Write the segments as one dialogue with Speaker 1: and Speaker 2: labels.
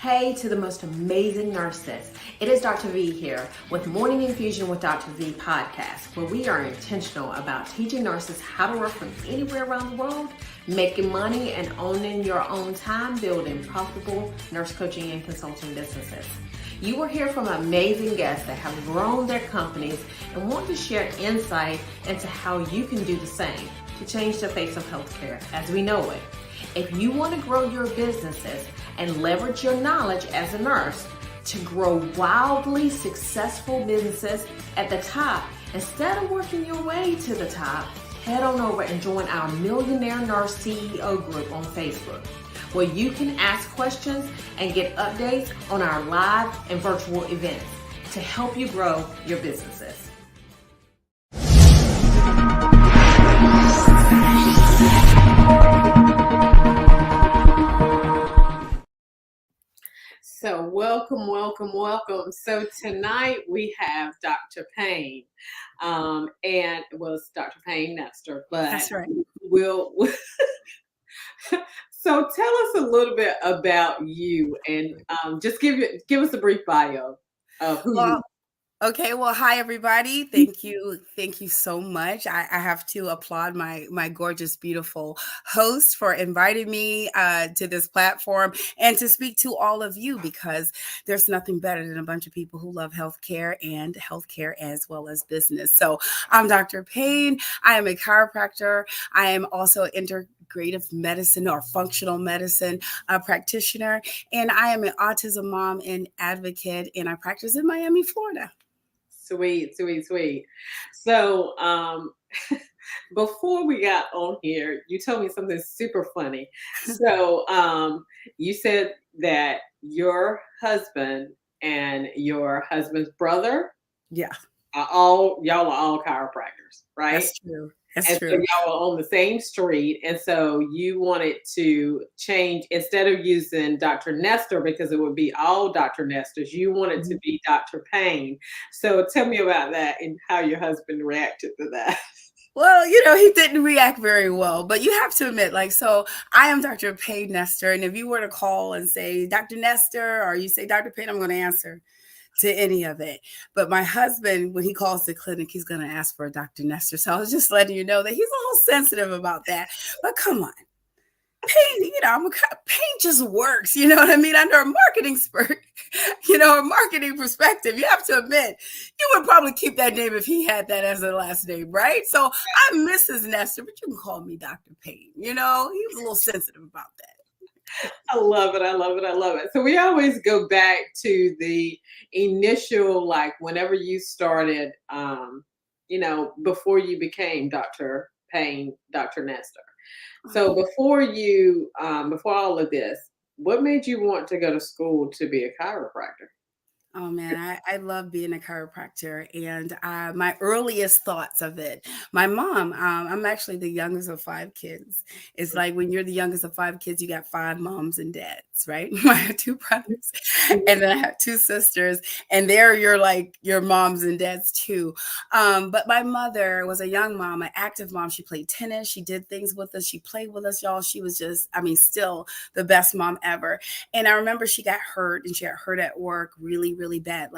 Speaker 1: Hey to the most amazing nurses. It is Dr. V here with Morning Infusion with Dr. V podcast, where we are intentional about teaching nurses how to work from anywhere around the world, making money and owning your own time, building profitable nurse coaching and consulting businesses. You will hear from amazing guests that have grown their companies and want to share insight into how you can do the same to change the face of healthcare as we know it. If you want to grow your businesses and leverage your knowledge as a nurse to grow wildly successful businesses at the top, instead of working your way to the top, head on over and join our Millionaire Nurse CEO group on Facebook, where you can ask questions and get updates on our live and virtual events to help you grow your businesses. So welcome. So tonight we have Dr. Payne, and it was Dr. Payne Nestor, but
Speaker 2: that's right.
Speaker 1: So tell us a little bit about you and just give us a brief bio of who you are.
Speaker 2: Okay, well, hi everybody. Thank you so much. I have to applaud my gorgeous, beautiful host for inviting me to this platform and to speak to all of you, because there's nothing better than a bunch of people who love healthcare and healthcare as well as business. So I'm Dr. Payne. I am a chiropractor. I am also integrative medicine or functional medicine practitioner, and I am an autism mom and advocate, and I practice in Miami, Florida.
Speaker 1: Sweet. So before we got on here, you told me something super funny. So you said that your husband and your husband's brother,
Speaker 2: y'all
Speaker 1: are all chiropractors, right?
Speaker 2: That's true.
Speaker 1: So y'all were on the same street, and so you wanted to change, instead of using Dr. Nestor, because it would be all Dr. Nestors, you wanted to be Dr. Payne. So tell me about that and how your husband reacted to that.
Speaker 2: Well, he didn't react very well, but you have to admit, so I am Dr. Payne Nestor, and if you were to call and say Dr. Nestor, or you say Dr. Payne, I'm going to answer to any of it. But my husband, when he calls the clinic, he's going to ask for a Dr. Nestor. So I was just letting you know that he's a little sensitive about that. But come on, Payne, Payne just works. You know what I mean? Under a marketing a marketing perspective, you have to admit, you would probably keep that name if he had that as a last name, right? So I'm Mrs. Nestor, but you can call me Dr. Payne. He was a little sensitive about that.
Speaker 1: I love it. So we always go back to the initial, whenever you started, before you became Dr. Payne, Dr. Nestor. So before all of this, what made you want to go to school to be a chiropractor?
Speaker 2: Oh man, I love being a chiropractor, and my earliest thoughts of it. My mom, I'm actually the youngest of 5 kids. It's like when you're the youngest of 5 kids, you got 5 moms and dads, right? I have 2 brothers, and then I have 2 sisters, and they're your moms and dads too. But my mother was a young mom, an active mom. She played tennis. She did things with us. She played with us, y'all. She was just, still the best mom ever. And I remember she got hurt, and she got hurt at work really bad,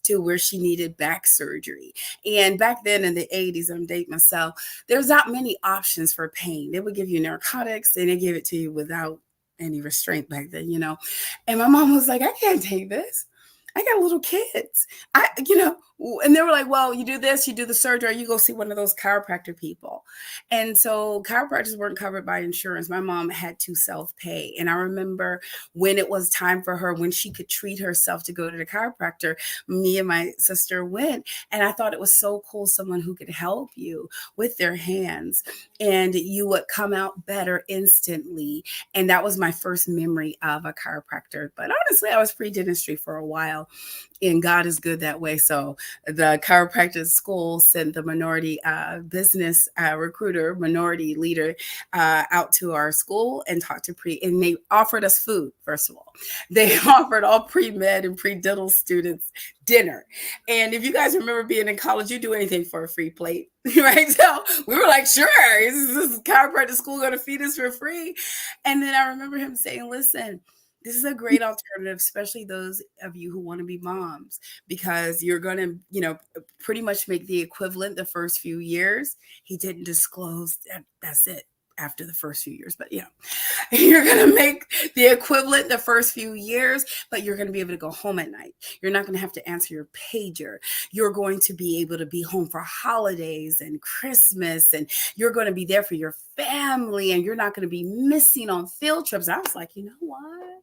Speaker 2: to where she needed back surgery. And back then in the 80s, I'm dating myself, there's not many options for pain. They would give you narcotics, and they give it to you without any restraint back then, And my mom was like, I can't take this. I got little kids. And they were like, well, you do this, you do the surgery, or you go see one of those chiropractor people. And so chiropractors weren't covered by insurance. My mom had to self-pay. And I remember when it was time for her, when she could treat herself to go to the chiropractor, me and my sister went. And I thought it was so cool, someone who could help you with their hands, and you would come out better instantly. And that was my first memory of a chiropractor. But honestly, I was pre-dentistry for a while, and God is good that way. So the chiropractic school sent the minority business recruiter, minority leader out to our school and talked to and they offered us food. First of all, they offered all pre-med and pre-dental students dinner. And if you guys remember being in college, you do anything for a free plate, right? So we were like, sure, is this chiropractic school going to feed us for free? And then I remember him saying, listen, this is a great alternative, especially those of you who want to be moms, because you're going to, pretty much make the equivalent the first few years. He didn't disclose that that's it after the first few years, but you're going to make the equivalent the first few years, but you're going to be able to go home at night. You're not going to have to answer your pager. You're going to be able to be home for holidays and Christmas, and you're going to be there for your family, and you're not going to be missing on field trips. I was like, you know what?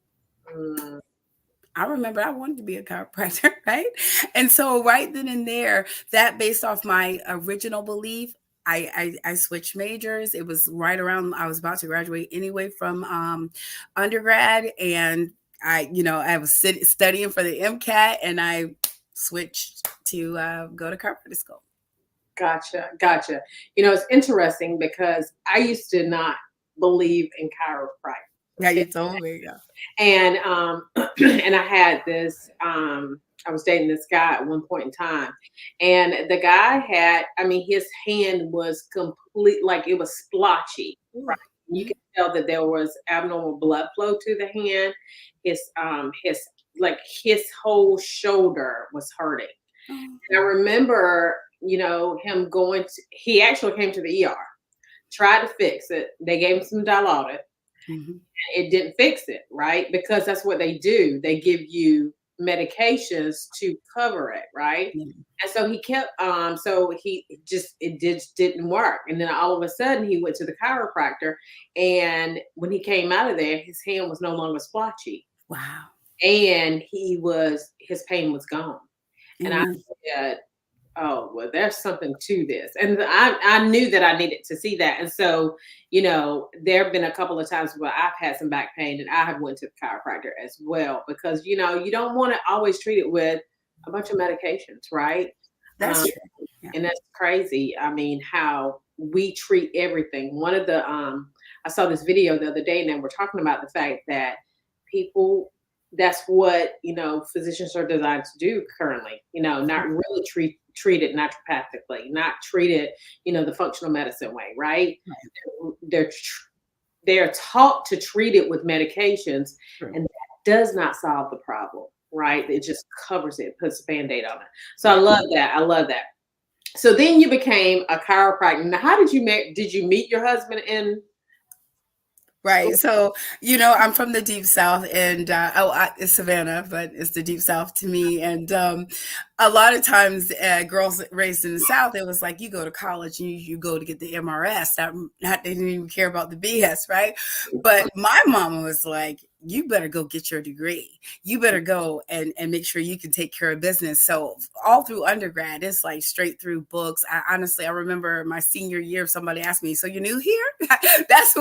Speaker 2: I remember I wanted to be a chiropractor, right? And so right then and there, that based off my original belief, I switched majors. It was right around, I was about to graduate anyway from undergrad. And I was studying for the MCAT, and I switched to go to chiropractic school.
Speaker 1: Gotcha. It's interesting because I used to not believe in chiropractic.
Speaker 2: Yeah, you told me. Yeah.
Speaker 1: And and I had this I was dating this guy at one point in time, and the guy had, his hand was complete, like it was splotchy, right? You could tell that there was abnormal blood flow to the hand. His whole shoulder was hurting. And I remember, him he actually came to the ER, tried to fix it. They gave him some Dilaudid. It didn't fix it, right? Because that's what they do. They give you medications to cover it, right? And so he kept, it didn't work. And then all of a sudden he went to the chiropractor, and when he came out of there, his hand was no longer splotchy.
Speaker 2: Wow.
Speaker 1: And his pain was gone. And I said, oh, well, there's something to this. And I knew that I needed to see that. And so, there have been a couple of times where I've had some back pain, and I have went to the chiropractor as well, because, you don't want to always treat it with a bunch of medications, right?
Speaker 2: That's true. Yeah.
Speaker 1: And that's crazy. How we treat everything. One of the, I saw this video the other day, and they were talking about the fact that that's what, physicians are designed to do currently, not really treat it naturopathically, not treat it, the functional medicine way, right? They're taught to treat it with medications, and that does not solve the problem, right? It just covers it, puts a Band-Aid on it. So I love that. So then you became a chiropractor. Now, how did you meet your husband in?
Speaker 2: Right. So, I'm from the deep South, and it's Savannah, but it's the deep South to me. And a lot of times, girls raised in the South, it was like, you go to college and you go to get the MRS. They didn't even care about the BS, right? But my mama was like, you better go get your degree. You better go and make sure you can take care of business. So all through undergrad, it's like straight through books. I remember my senior year, somebody asked me, so you're new here? That's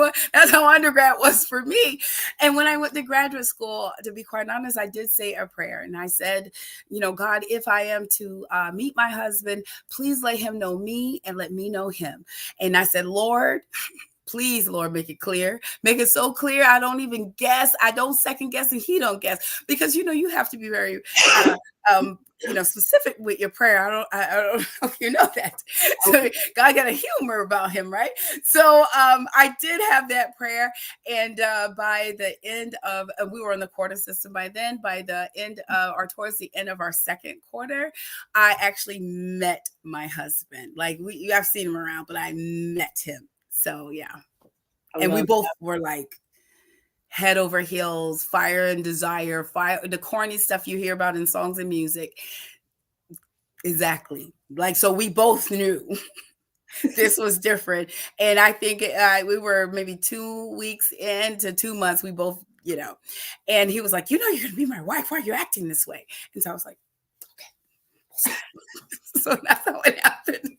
Speaker 2: how undergrad was for me. And when I went to graduate school, to be quite honest, I did say a prayer. And I said, God, if I am to meet my husband, please let him know me and let me know him. And I said, Lord, please, Lord, make it clear. Make it so clear. I don't even guess. I don't second guess, and he don't guess, because you have to be very specific with your prayer. I don't know if you know that. So God got a humor about him, right? So I did have that prayer, and by the end of, we were in the quarter system by then. By the end or towards the end of our second quarter, I actually met my husband. Like I've seen him around, but I met him. So yeah. And we both were like head over heels, fire and desire, the corny stuff you hear about in songs and music. Exactly. Like, so we both knew this was different. And I think we were maybe 2 weeks into 2 months, we both, and he was like, you're going to be my wife. Why are you acting this way? And so I was like, okay. So that's how it happened.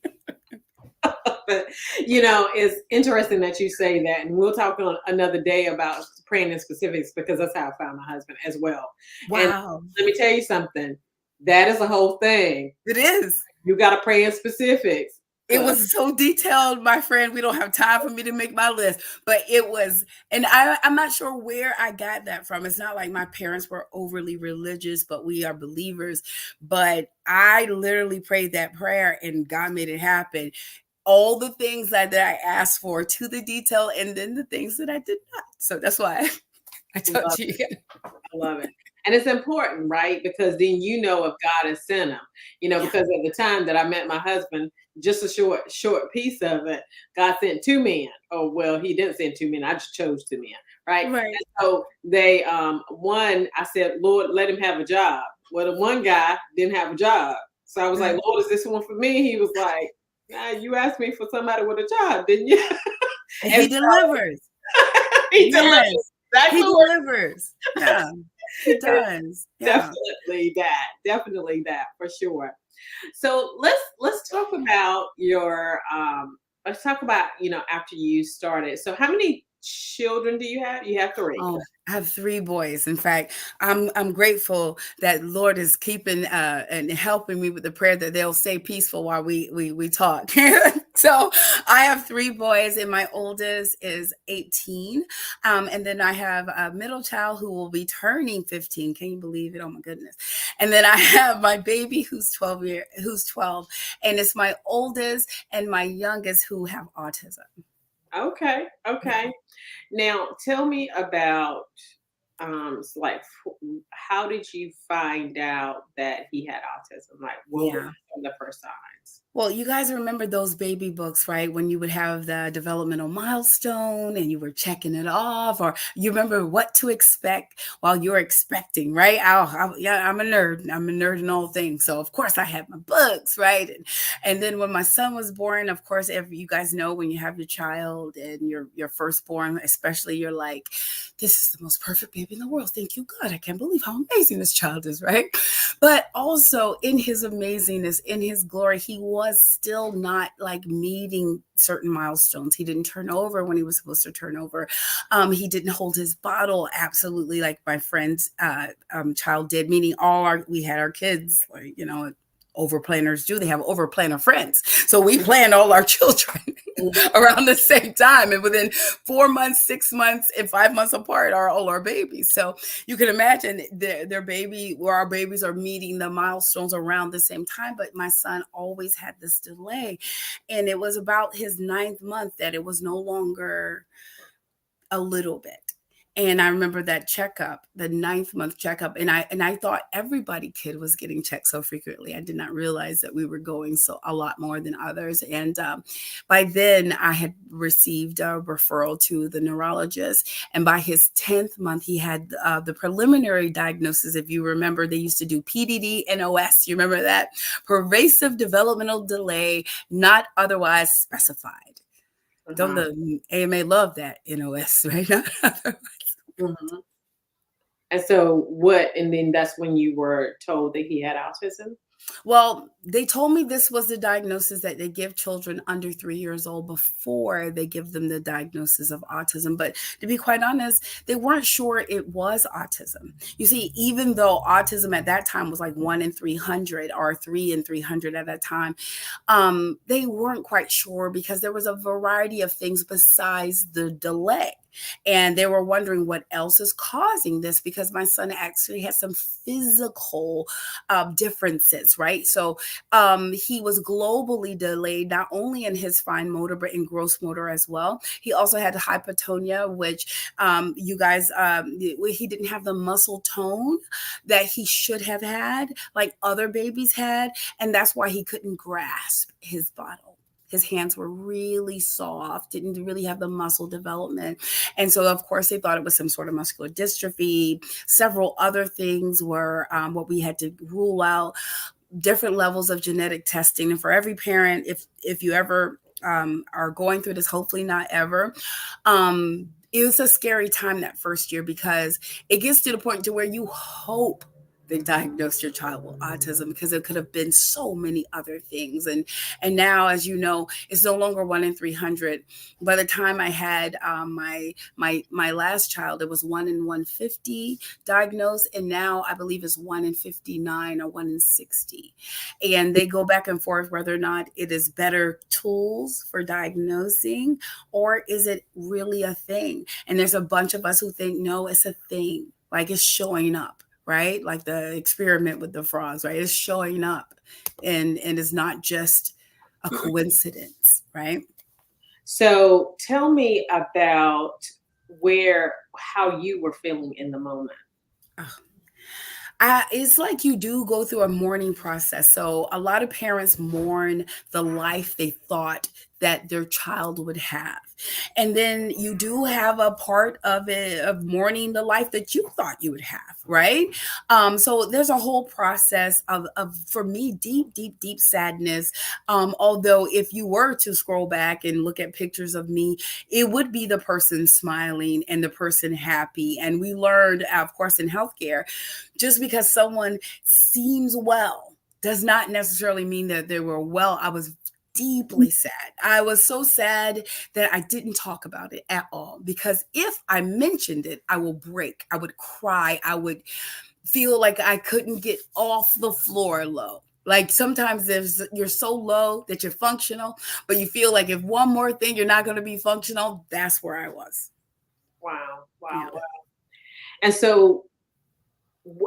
Speaker 1: But it's interesting that you say that, and we'll talk on another day about praying in specifics, because that's how I found my husband as well.
Speaker 2: Wow.
Speaker 1: And let me tell you something. That is a whole thing.
Speaker 2: It is.
Speaker 1: You got to pray in specifics.
Speaker 2: It was so detailed, my friend. We don't have time for me to make my list, but it was, and I'm not sure where I got that from. It's not like my parents were overly religious, but we are believers. But I literally prayed that prayer, and God made it happen. All the things that I asked for, to the detail, and then the things that I did not. So that's why I
Speaker 1: Love
Speaker 2: told you.
Speaker 1: it. I love it. And it's important, right? Because then you know if God has sent him.
Speaker 2: Yeah.
Speaker 1: Because at the time that I met my husband, just a short piece of it, God sent two men. Oh, well, he didn't send two men. I just chose two men, right?
Speaker 2: Right.
Speaker 1: And so they one, I said, Lord, let him have a job. Well, the one guy didn't have a job. So I was like,
Speaker 2: Right.
Speaker 1: Lord, is this one for me? He was like, nah, you asked me for somebody with a job, didn't you?
Speaker 2: And
Speaker 1: And
Speaker 2: he
Speaker 1: so
Speaker 2: delivers.
Speaker 1: he delivered
Speaker 2: Yes.
Speaker 1: exactly
Speaker 2: He
Speaker 1: what
Speaker 2: delivers. Yeah. He
Speaker 1: it
Speaker 2: does. Yeah.
Speaker 1: definitely that. Definitely that for sure. So let's talk about your let's talk about, after you started. So how many children do you have? You have three.
Speaker 2: Oh, I have 3 boys. In fact, I'm grateful that Lord is keeping and helping me with the prayer that they'll stay peaceful while we talk. So I have 3 boys, and my oldest is 18. And then I have a middle child who will be turning 15. Can you believe it? Oh my goodness. And then I have my baby who's 12, and it's my oldest and my youngest who have autism.
Speaker 1: Okay.
Speaker 2: Yeah.
Speaker 1: Okay. Now tell me about how did you find out that he had autism? Like what were
Speaker 2: Yeah.
Speaker 1: some of the first signs?
Speaker 2: Well, you guys remember those baby books, right? When you would have the developmental milestone and you were checking it off, or you remember what to expect while you're expecting, right? Yeah, I'm a nerd. I'm a nerd in all things. So, of course, I had my books, right? And then when my son was born, of course, you guys know when you have your child and your firstborn, especially, you're like, this is the most perfect baby in the world. Thank you, God. I can't believe how amazing this child is, right? But also in his amazingness, in his glory, he was still not like meeting certain milestones. He didn't turn over when he was supposed to turn over. He didn't hold his bottle absolutely like my friend's child did, meaning we had our kids, like, over planners do. They have over planner friends. So we planned all our children around the same time. And within 4 months, 6 months, and 5 months apart are all our babies. So you can imagine where our babies are meeting the milestones around the same time. But my son always had this delay. And it was about his 9th month that it was no longer a little bit. And I remember that checkup, the 9th month checkup, and I thought everybody kid was getting checked so frequently. I did not realize that we were going so a lot more than others. And by then, I had received a referral to the neurologist, and by his 10th month, he had the preliminary diagnosis. If you remember, they used to do PDD and OS. You remember that? Pervasive developmental delay, not otherwise specified. Don't
Speaker 1: Uh-huh.
Speaker 2: the AMA love that NOS, right?
Speaker 1: Mhm. And so what? And then that's when you were told that he had autism?
Speaker 2: Well, they told me this was the diagnosis that they give children under 3 years old before they give them the diagnosis of autism. But to be quite honest, they weren't sure it was autism. You see, even though autism at that time was like 1 in 300 or 3 in 300 at that time, they weren't quite sure because there was a variety of things besides the delay. And they were wondering what else is causing this because my son actually has some physical differences, right? So he was globally delayed, not only in his fine motor, but in gross motor as well. He also had hypotonia, which he didn't have the muscle tone that he should have had, like other babies had. And that's why he couldn't grasp his bottle. His hands were really soft, didn't really have the muscle development. And so, of course, they thought it was some sort of muscular dystrophy. Several other things were what we had to rule out, different levels of genetic testing. And for every parent, if you ever are going through this, hopefully not ever, it was a scary time that first year because it gets to the point to where you hope they diagnosed your child with autism because it could have been so many other things. And now, as you know, it's no longer 1 in 300. By the time I had my last child, it was 1 in 150 diagnosed, and now I believe it's 1 in 59 or 1 in 60. And they go back and forth whether or not it is better tools for diagnosing or is it really a thing. And there's a bunch of us who think no, it's a thing, like it's showing up, right? Like the experiment with the frogs, right? It's showing up and it's not just a coincidence, right?
Speaker 1: So tell me about where how you were feeling in the moment.
Speaker 2: It's like you do go through a mourning process. So a lot of parents mourn the life they thought that their child would have. And then you do have a part of it of mourning the life that you thought you would have, right? So there's a whole process of for me, deep, deep, deep sadness. Although if you were to scroll back and look at pictures of me, it would be the person smiling and the person happy. And we learned, of course, in healthcare, just because someone seems well does not necessarily mean that they were well. I was deeply sad. I was so sad that I didn't talk about it at all, because if I mentioned it, I will break. I would cry. I would feel like I couldn't get off the floor low. Like sometimes you're so low that you're functional, but you feel like if one more thing, you're not going to be functional. That's where I was.
Speaker 1: Wow,
Speaker 2: Yeah.
Speaker 1: wow, wow. And so,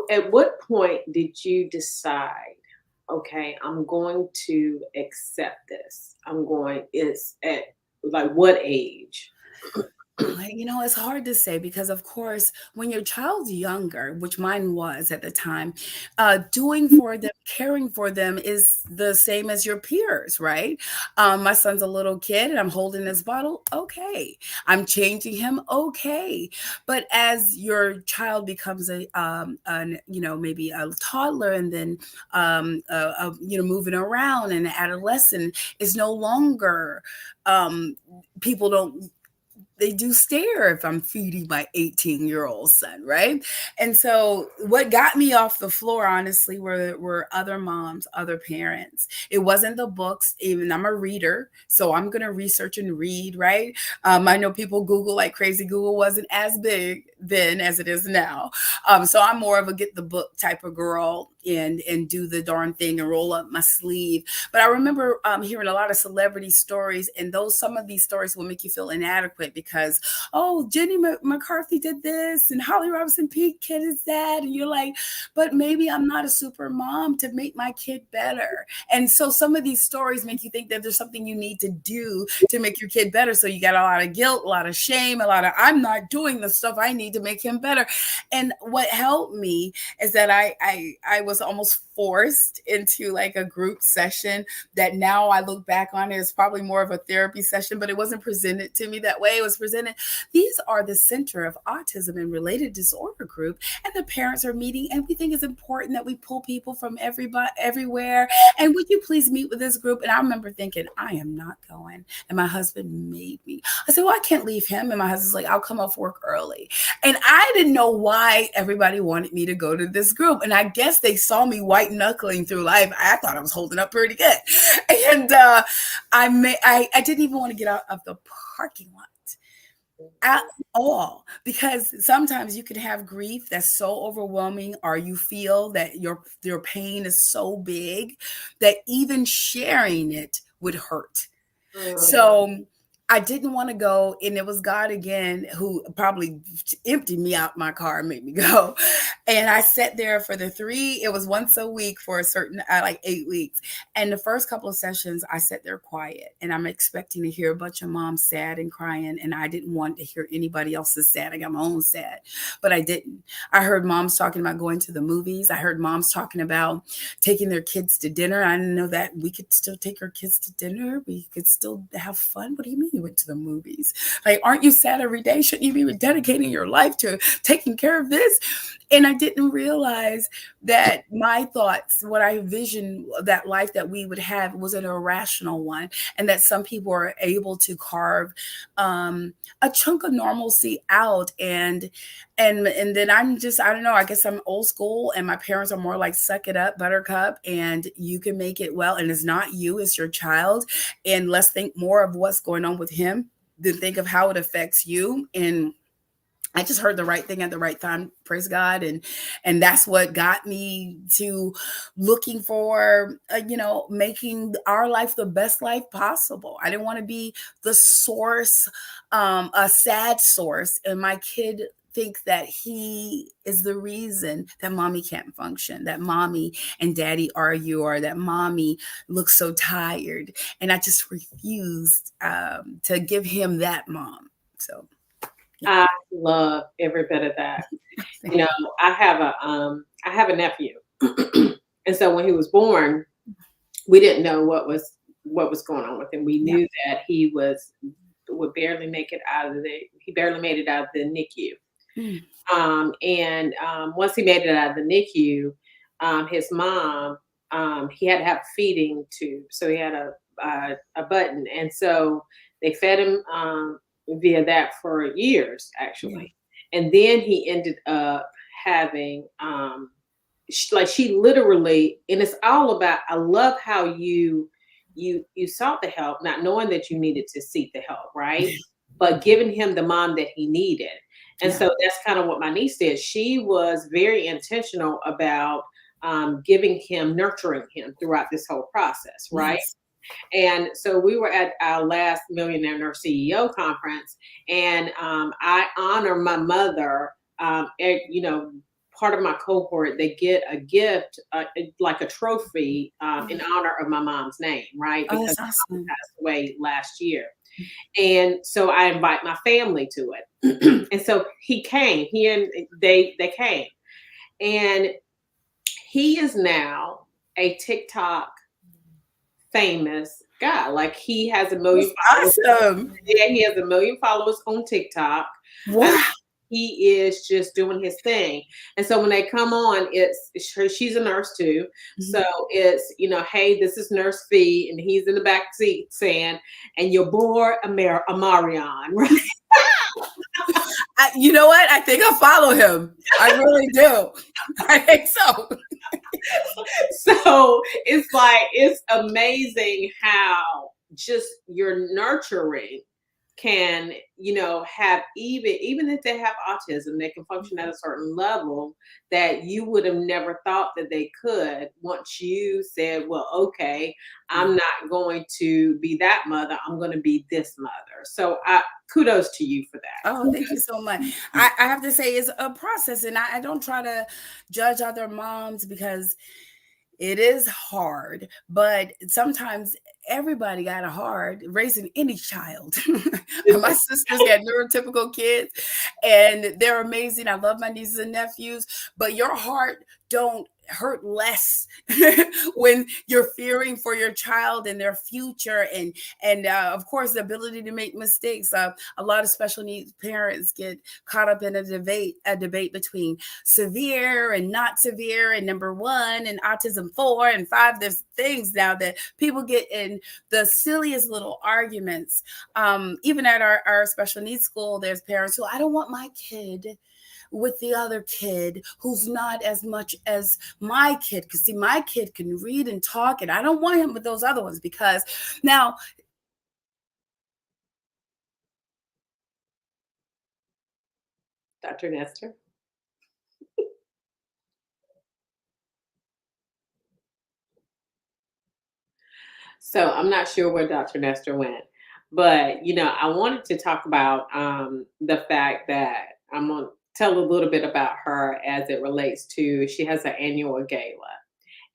Speaker 1: at what point did you decide, okay, I'm going to accept this? I'm going, it's at like what age?
Speaker 2: It's hard to say because, of course, when your child's younger, which mine was at the time, doing for them, caring for them is the same as your peers, right? My son's a little kid and I'm holding his bottle. Okay. I'm changing him. Okay. But as your child becomes maybe a toddler, and then, moving around, and adolescent is no longer, people don't, they do stare if I'm feeding my 18-year-old son, right? And so what got me off the floor, honestly, were other moms, other parents. It wasn't the books. Even I'm a reader, so I'm going to research and read, right? I know people Google like crazy. Google wasn't as big then as it is now. So I'm more of a get the book type of girl, and do the darn thing and roll up my sleeve. But I remember hearing a lot of celebrity stories, and some of these stories will make you feel inadequate because, oh, Jenny McCarthy did this, and Holly Robinson Peake kid is that, and you're like, but maybe I'm not a super mom to make my kid better. And so some of these stories make you think that there's something you need to do to make your kid better. So you got a lot of guilt, a lot of shame, a lot of I'm not doing the stuff I need to make him better. And what helped me is that I was almost forced into like a group session that now I look back on it as probably more of a therapy session, but it wasn't presented to me that way. It was presented, these are the center of autism and related disorder group, and the parents are meeting, and we think it's important that we pull people from everywhere, and would you please meet with this group? And I remember thinking, I am not going. And my husband made me. I said, well, I can't leave him. And my husband's like, I'll come off work early. And I didn't know why everybody wanted me to go to this group. And I guess they saw me white knuckling through life. I thought I was holding up pretty good. And I didn't even want to get out of the parking lot at all, because sometimes you can have grief that's so overwhelming, or you feel that your pain is so big that even sharing it would hurt. So I didn't want to go, and it was God again who probably emptied me out my car and made me go. And I sat there for it was once a week for a certain like 8 weeks. And the first couple of sessions, I sat there quiet, and I'm expecting to hear a bunch of moms sad and crying, and I didn't want to hear anybody else's sad. I got my own sad, but I didn't. I heard moms talking about going to the movies. I heard moms talking about taking their kids to dinner. I didn't know that we could still take our kids to dinner. We could still have fun. What do you mean you went to the movies? Like, aren't you sad every day? Shouldn't you be dedicating your life to taking care of this? And I didn't realize that my thoughts, what I envisioned that life that we would have, was an irrational one, and that some people are able to carve a chunk of normalcy out. And then I don't know, I guess I'm old school, and my parents are more like, suck it up, buttercup, and you can make it well. And it's not you, it's your child. And let's think more of what's going on with him than think of how it affects you. And I just heard the right thing at the right time, praise God. And that's what got me to looking for, making our life the best life possible. I didn't want to be the source, a sad source, and my kid think that he is the reason that mommy can't function, that mommy and daddy argue, or that mommy looks so tired. And I just refused to give him that mom. So Yeah.
Speaker 1: I love every bit of that. You know, I have a nephew. And so when he was born, we didn't know what was going on with him. We
Speaker 2: Yeah.
Speaker 1: knew that would barely make it out of the he barely made it out of the NICU.
Speaker 2: Mm.
Speaker 1: Once he made it out of the NICU, his mom, he had to have a feeding tube, so he had a button, and so they fed him via that for years,
Speaker 2: Yeah.
Speaker 1: actually, and then he ended up having like she literally, and it's all about. I love how you sought the help, not knowing that you needed to seek the help, right? But giving him the mom that he needed. And
Speaker 2: Yeah.
Speaker 1: so that's kind of what my niece did. She was very intentional about giving him, nurturing him throughout this whole process, right?
Speaker 2: Yes.
Speaker 1: And so we were at our last Millionaire Nurse CEO conference, and I honor my mother. You know, part of my cohort, they get a gift, like a trophy, in
Speaker 2: Mm.
Speaker 1: honor of my mom's name, right?
Speaker 2: Oh,
Speaker 1: Because
Speaker 2: that's
Speaker 1: my mom
Speaker 2: awesome.
Speaker 1: passed away last year. And so I invite my family to it. And so he came, they came. And he is now a TikTok famous guy. Like he has a million
Speaker 2: That's
Speaker 1: followers.
Speaker 2: awesome.
Speaker 1: Yeah, he has a million followers on TikTok. And
Speaker 2: Wow.
Speaker 1: he is just doing his thing. And so when they come on, she's a nurse too.
Speaker 2: Mhm.
Speaker 1: So it's, hey, this is Nurse Fee, and he's in the back seat saying, and your boy Amarion, right?
Speaker 2: You know what? I think I follow him. I really do. I think so.
Speaker 1: So it's amazing how just your nurturing can, have, even if they have autism, they can function at a certain level that you would have never thought that they could once you said, well, okay,
Speaker 2: Yeah.
Speaker 1: I'm not going to be that mother, I'm going to be this mother. So I kudos to you for
Speaker 2: Oh,
Speaker 1: that.
Speaker 2: thank you so much. I have to say it's a process, and I don't try to judge other moms because it is hard, but sometimes everybody got it hard raising any child. My sisters got neurotypical kids and they're amazing. I love my nieces and nephews, but your heart don't hurt less when you're fearing for your child and their future and of course the ability to make mistakes. A lot of special needs parents get caught up in a debate between severe and not severe and number one and autism 4 and 5. There's things now that people get in the silliest little arguments. Even at our special needs school, there's parents who, I don't want my kid with the other kid who's not as much as my kid, because see, my kid can read and talk and I don't want him with those other ones. Because now,
Speaker 1: Dr. Nestor. So I'm not sure where Dr. Nestor went, but I wanted to talk about the fact that I'm going to tell a little bit about her as it relates to she has an annual gala.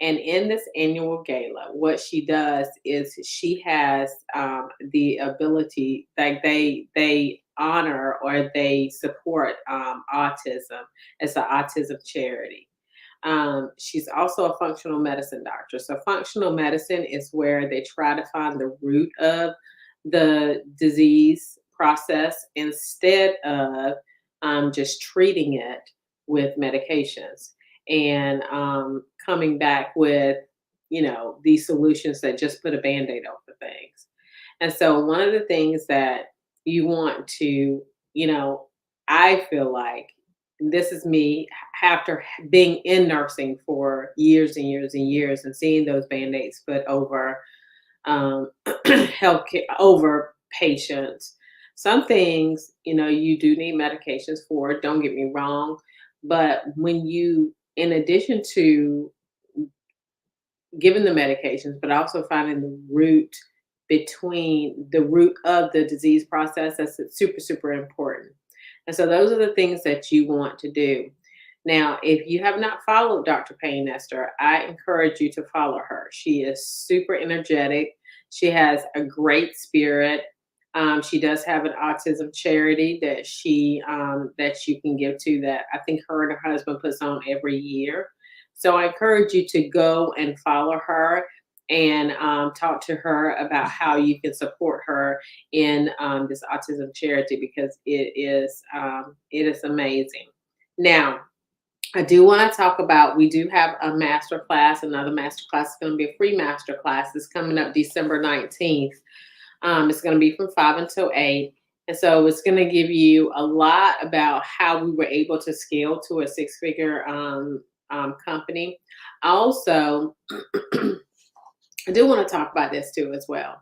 Speaker 1: And in this annual gala, what she does is she has the ability, like they honor or they support autism as an autism charity. She's also a functional medicine doctor. So, functional medicine is where they try to find the root of the disease process instead of just treating it with medications and coming back with, these solutions that just put a band aid over things. And so, one of the things that you want to, you know, I feel like this is me after being in nursing for years and years and years and seeing those band-aids put over healthcare, over patients. Some things, you do need medications for, don't get me wrong. But when you, in addition to giving the medications, but also finding the root of the disease process, that's super, super important. And so those are the things that you want to do. Now, if you have not followed Dr. Payne Nestor, I encourage you to follow her. She is super energetic. She has a great spirit. She does have an autism charity that you can give to, that I think her and her husband puts on every year. So I encourage you to go and follow her and talk to her about how you can support her in this autism charity, because it is amazing. Now, I do want to talk about, we do have a master class. Another master class is going to be a free master class. It's coming up December 19th. It's going to be from 5 until 8. And so it's going to give you a lot about how we were able to scale to a six-figure company. Also, I do want to talk about this too as well.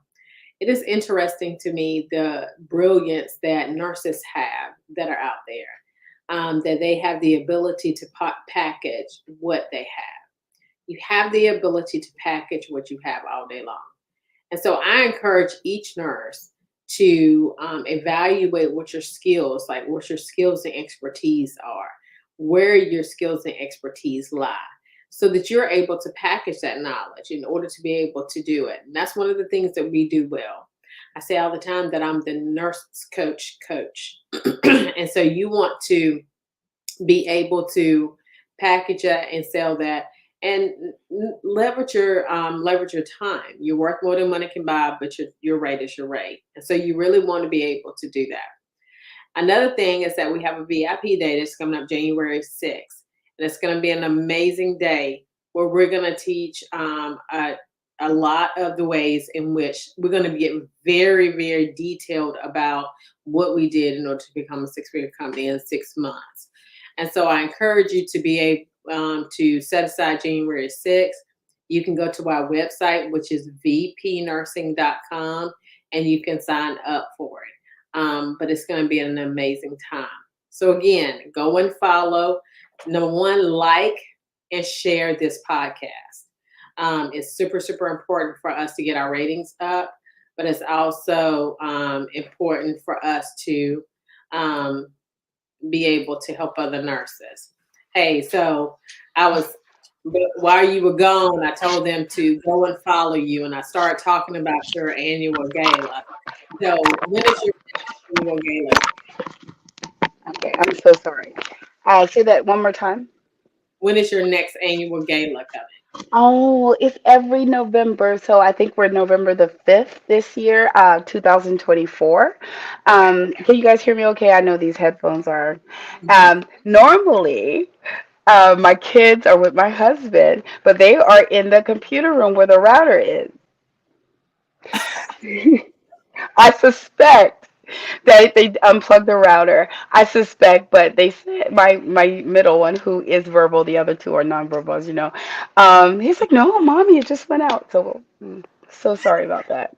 Speaker 1: It is interesting to me the brilliance that nurses have that are out there, that they have the ability to package what they have. You have the ability to package what you have all day long. And so I encourage each nurse to evaluate what your skills, like what your skills and expertise are, where your skills and expertise lie, so that you're able to package that knowledge in order to be able to do it. And that's one of the things that we do well. I say all the time that I'm the nurse coach. And so you want to be able to package that and sell that, and leverage your time. You're worth more than money can buy, but your rate is your rate. And so you really want to be able to do that. Another thing is that we have a VIP day that's coming up January 6th. And it's going to be an amazing day where we're going to teach a lot of the ways in which we're going to get very, very detailed about what we did in order to become a six-figure company in 6 months. And so I encourage you to be able to set aside January 6th. You can go to our website, which is vpnursing.com, and you can sign up for it. But it's going to be an amazing time. So again, go and follow. Number one, like and share this podcast. It's super, super important for us to get our ratings up, but it's also important for us to be able to help other nurses. Hey, so while you were gone, I told them to go and follow you, and I started talking about your annual gala. So when is your annual gala?
Speaker 3: Okay, I'm so sorry. Say that one more time.
Speaker 1: When is your next annual gala coming?
Speaker 3: Oh, it's every November. So I think we're November the 5th this year, 2024.
Speaker 1: Okay.
Speaker 3: Can you guys hear me okay? I know these headphones are.
Speaker 1: Mhm.
Speaker 3: Normally, my kids are with my husband, but they are in the computer room where the router is. I suspect they unplugged the router. I suspect, but they said my middle one, who is verbal, the other two are nonverbal, as you know. He's like, no, mommy, it just went out. So so sorry about that.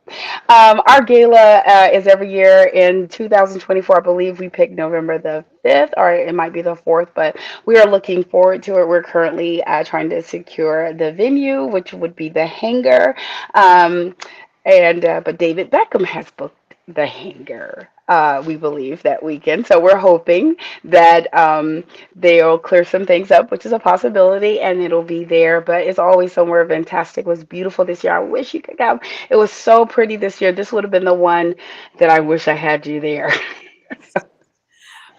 Speaker 3: Our gala is every year in 2024. I believe we picked November the 5th, or it might be the 4th, but we are looking forward to it. We're currently trying to secure the venue, which would be the hangar. Um, and but David Beckham has booked the hangar. We believe that weekend, so we're hoping that they'll clear some things up, which is a possibility, and it'll be there. But it's always somewhere fantastic. It was beautiful this year. I wish you could come. It was so pretty this year. This would have been the one that I wish I had you there.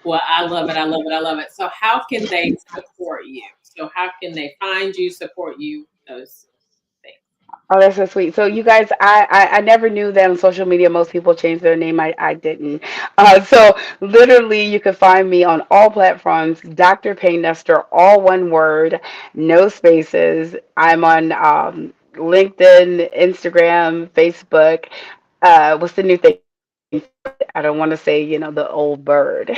Speaker 1: Well, I love it. I love it. I love it. So how can they support you? So how can they find you, support you, those things?
Speaker 3: Oh, that's so sweet. So you guys, I never knew that on social media most people change their name. I didn't. So literally you can find me on all platforms, Dr. Payne Nestor, all one word, no spaces. I'm on LinkedIn, Instagram, Facebook. What's the new thing? I don't want to say, the old bird.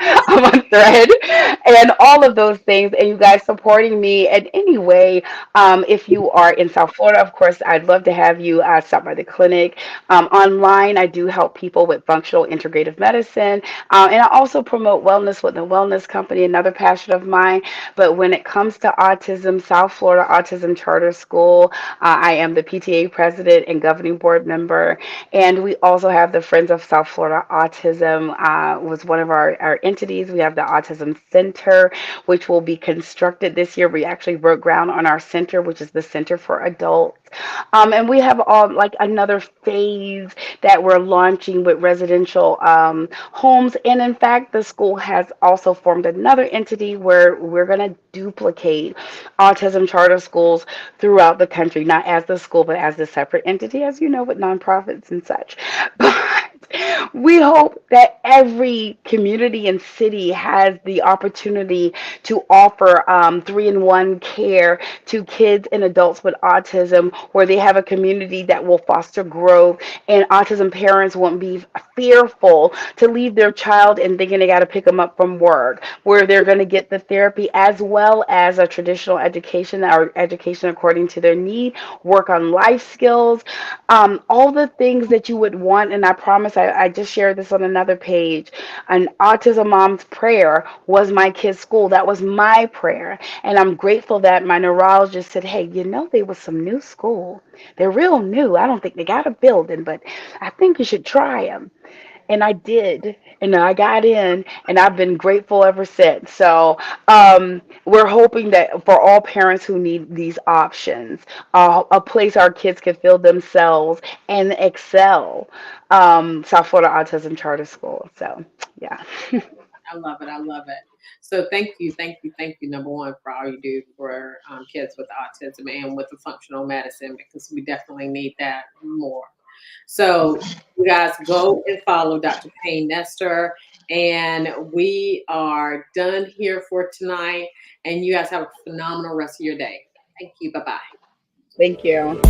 Speaker 3: I'm on thread and all of those things. And you guys supporting me in any way. If you are in South Florida, of course, I'd love to have you stop by the clinic. Online, I do help people with functional integrative medicine. And I also promote wellness with the Wellness Company, another passion of mine. But when it comes to autism, South Florida Autism Charter School, I am the PTA president and governing board member. And we also have the Friends of South Florida Autism, was one of our entities. We have the Autism Center, which will be constructed this year. We actually broke ground on our center, which is the Center for Adults. And we have all like another phase that we're launching with residential homes. And in fact, the school has also formed another entity where we're going to duplicate autism charter schools throughout the country, not as the school, but as a separate entity, as you know, with nonprofits and such. But we hope that every community and city has the opportunity to offer 3-in-1 care to kids and adults with autism, where they have a community that will foster growth, and autism parents won't be fearful to leave their child and thinking they got to pick them up from work, where they're going to get the therapy as well as a traditional education or education according to their need, work on life skills, all the things that you would want. And I promise, I just shared this on another page. An autism mom's prayer was my kid's school. That was my prayer. And I'm grateful that my neurologist said, hey, there was some new school. They're real new. I don't think they got a building, but I think you should try them. And I did, and I got in, and I've been grateful ever since. So we're hoping that for all parents who need these options, a place our kids can feel themselves and excel, South Florida Autism Charter School. So, yeah.
Speaker 1: I love it. I love it. So thank you, number one, for all you do for kids with autism and with the functional medicine, because we definitely need that more. So you guys go and follow Dr. Payne Nestor. And we are done here for tonight. And you guys have a phenomenal rest of your day. Thank you. Bye-bye.
Speaker 3: Thank you.